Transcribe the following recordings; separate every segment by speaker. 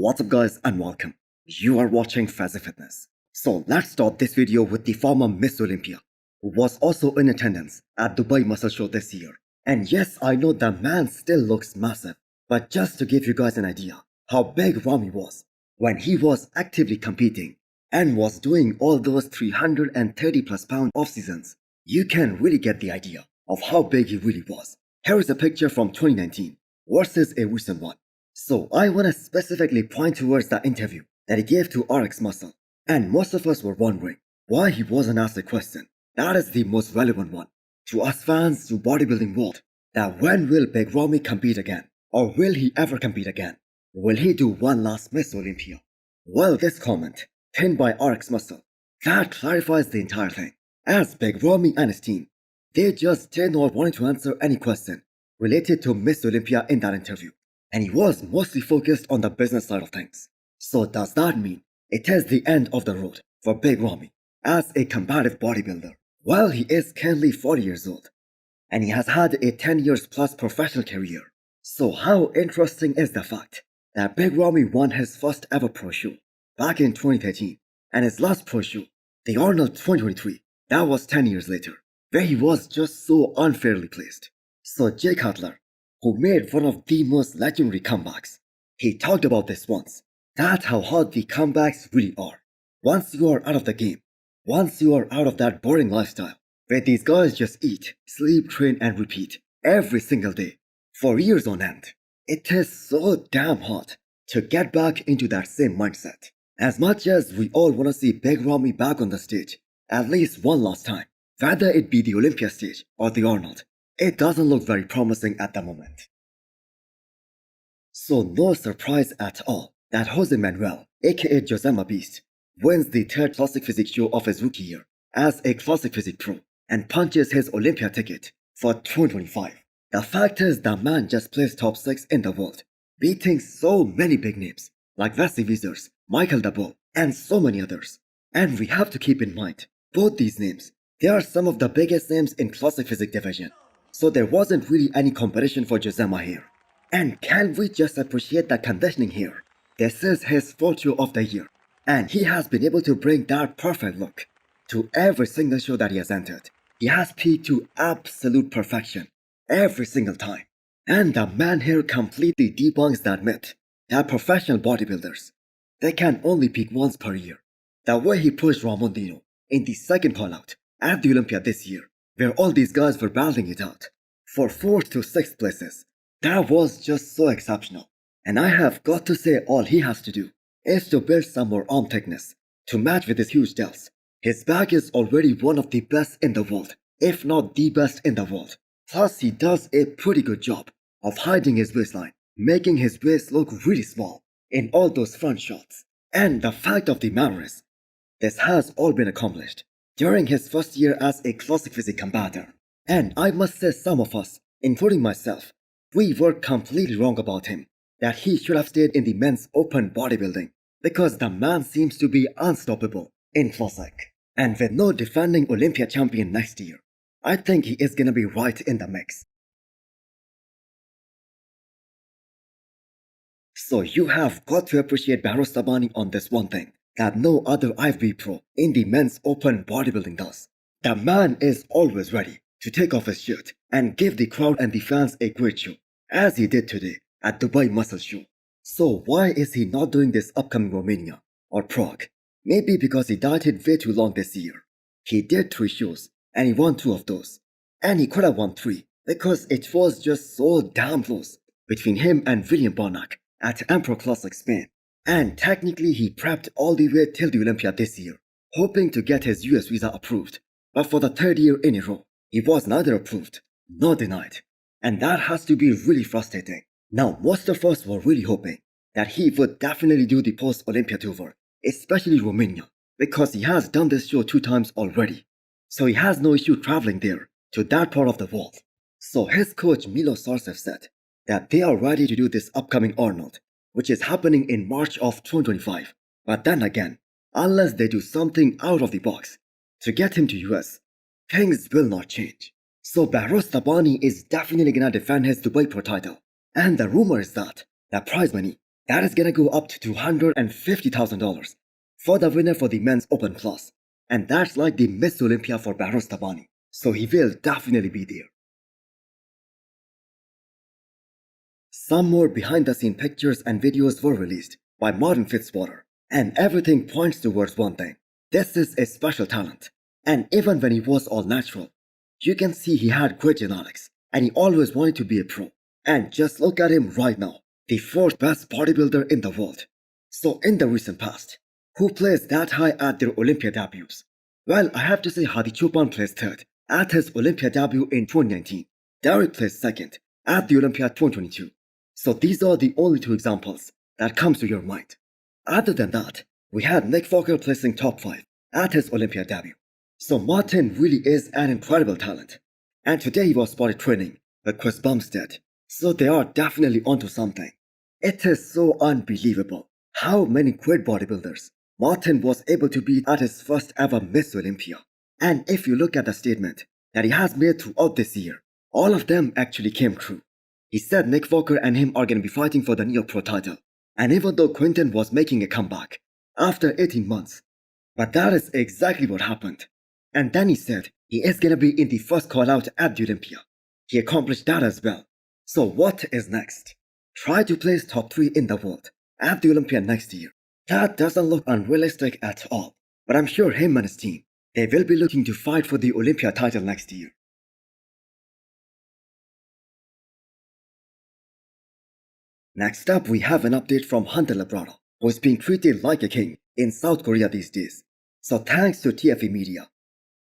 Speaker 1: What's up guys and welcome. You are watching Fazi Fitness. So let's start this video with the former Miss Olympia, who was also in attendance at Dubai Muscle Show this year. And yes, I know the man still looks massive, but just to give you guys an idea how big Ramy was when he was actively competing and was doing all those 330 plus pound off seasons, you can really get the idea of how big he really was. Here is a picture from 2019 versus a recent one. So I want to specifically point towards that interview that he gave to RX Muscle, and most of us were wondering why he wasn't asked a question. That is the most relevant one to us fans, to bodybuilding world, that when will Big Ramy compete again, or will he ever compete again? Will he do one last Miss Olympia? Well, this comment pinned by RX Muscle, that clarifies the entire thing, as Big Ramy and his team, they just did not want to answer any question related to Miss Olympia in that interview. And he was mostly focused on the business side of things. So does that mean it is the end of the road for Big Ramy as a combative bodybuilder? Well, he is currently 40 years old, and he has had a 10 years plus professional career. So how interesting is the fact that Big Ramy won his first ever pro show back in 2013, and his last pro show, the Arnold 2023, that was 10 years later, where he was just so unfairly placed. So Jay Cutler, who made one of the most legendary comebacks, he talked about this once. That's how hard the comebacks really are. Once you are out of the game, once you are out of that boring lifestyle, where these guys just eat, sleep, train and repeat every single day, for years on end, it is so damn hard to get back into that same mindset. As much as we all want to see Big Ramy back on the stage, at least one last time, whether it be the Olympia stage or the Arnold, it doesn't look very promising at the moment. So no surprise at all that Jose Manuel, aka Josema Beast, wins the third Classic Physique show of his rookie year as a Classic Physique pro and punches his Olympia ticket for 2025. The fact is the man just placed top 6 in the world, beating so many big names like Wesley Wiesers, Michael Dabo, and so many others. And we have to keep in mind, both these names, they are some of the biggest names in Classic Physique division. So there wasn't really any competition for Josema here. And can we just appreciate the conditioning here? This is his fourth show of the year, and he has been able to bring that perfect look to every single show that he has entered. He has peaked to absolute perfection every single time. And the man here completely debunks that myth that professional bodybuilders, they can only peak once per year. The way he pushed Ramon Dino in the second call-out at the Olympia this year, where all these guys were battling it out for 4th to 6th places, that was just so exceptional. And I have got to say, all he has to do is to build some more arm thickness to match with his huge delts. His back is already one of the best in the world, if not the best in the world. Plus he does a pretty good job of hiding his waistline, making his waist look really small in all those front shots. And the fact of the matter is, this has all been accomplished during his first year as a Classic Physique combatant. And I must say some of us, including myself, we were completely wrong about him, that he should have stayed in the men's open bodybuilding, because the man seems to be unstoppable in Classic. And with no defending Olympia champion next year, I think he is gonna be right in the mix. So you have got to appreciate Behrooz Tabani on this one thing that no other IFB pro in the men's open bodybuilding does. The man is always ready to take off his shirt and give the crowd and the fans a great show, as he did today at Dubai Muscle Show. So why is he not doing this upcoming Romania or Prague? Maybe because he dieted way too long this year. He did 3 shows and he won 2 of those. And he could have won 3 because it was just so damn close between him and William Bonac at Emperor Classic Spain. And technically he prepped all the way till the Olympia this year, hoping to get his US visa approved. But for the 3rd year in a row, he was neither approved nor denied. And that has to be really frustrating. Now most of us were really hoping that he would definitely do the post-Olympia tour, especially Romania, because he has done this show 2 times already. So he has no issue traveling there to that part of the world. So his coach Milo Sarcev said that they are ready to do this upcoming Arnold, which is happening in March of 2025. But then again, unless they do something out of the box to get him to US, things will not change. So Behrooz Tabani is definitely gonna defend his Dubai Pro title. And the rumor is that the prize money that is gonna go up to $250,000 for the winner for the men's open class. And that's like the Miss Olympia for Behrooz Tabani. So he will definitely be there. Some more behind the scene pictures and videos were released by Martin-Fitzwater. And everything points towards one thing. This is a special talent. And even when he was all natural, you can see he had great genetics. And he always wanted to be a pro. And just look at him right now. The fourth best bodybuilder in the world. So in the recent past, who placed that high at their Olympia debuts? Well, I have to say Hadi Choopan placed third at his Olympia debut in 2019. Derek placed second at the Olympia 2022. So these are the only two examples that comes to your mind. Other than that, we had Nick Walker placing top 5 at his Olympia debut. So Martin really is an incredible talent. And today he was spotted training with Chris Bumstead. So they are definitely onto something. It is so unbelievable how many great bodybuilders Martin was able to beat at his first ever Miss Olympia. And if you look at the statement that he has made throughout this year, all of them actually came true. He said Nick Walker and him are going to be fighting for the New York Pro title. And even though Quinton was making a comeback after 18 months, but that is exactly what happened. And then he said he is going to be in the first call out at the Olympia. He accomplished that as well. So what is next? Try to place top 3 in the world at the Olympia next year. That doesn't look unrealistic at all. But I'm sure him and his team, they will be looking to fight for the Olympia title next year. Next up, we have an update from Hunter Labrada, who is being treated like a king in South Korea these days. So thanks to TFE Media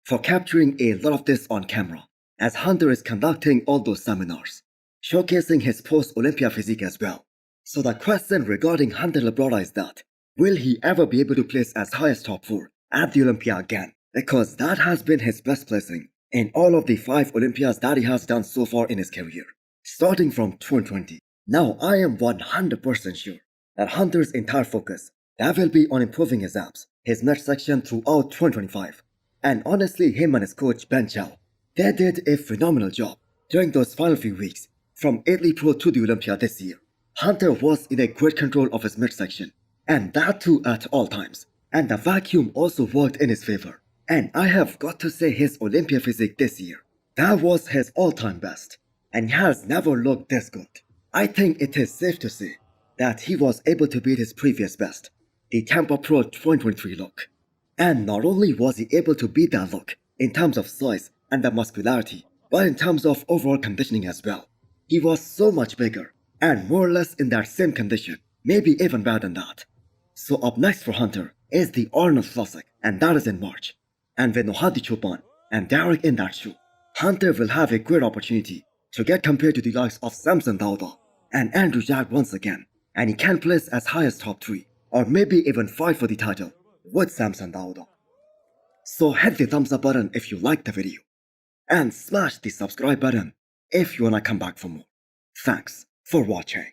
Speaker 1: for capturing a lot of this on camera, as Hunter is conducting all those seminars, showcasing his post-Olympia physique as well. So the question regarding Hunter Labrada is that, will he ever be able to place as high as top 4 at the Olympia again? Because that has been his best placing in all of the 5 Olympias that he has done so far in his career, starting from 2020. Now I am 100% sure that Hunter's entire focus that will be on improving his abs, his midsection throughout 2025. And honestly, him and his coach Ben Chow, they did a phenomenal job during those final few weeks from Italy Pro to the Olympia this year. Hunter was in a great control of his midsection, and that too at all times. And the vacuum also worked in his favor. And I have got to say his Olympia physique this year, that was his all-time best. And he has never looked this good. I think it is safe to say that he was able to beat his previous best, the Tampa Pro 2023 look. And not only was he able to beat that look in terms of size and the muscularity, but in terms of overall conditioning as well. He was so much bigger and more or less in that same condition, maybe even better than that. So up next for Hunter is the Arnold Classic, and that is in March. And with Hadi Choopan and Derek in that show, Hunter will have a great opportunity to get compared to the likes of Samson Dauda and Andrew Jack once again, and he can place as high as top 3 or maybe even fight for the title with Samson Dauda. So hit the thumbs up button if you liked the video, and smash the subscribe button if you wanna come back for more. Thanks for watching.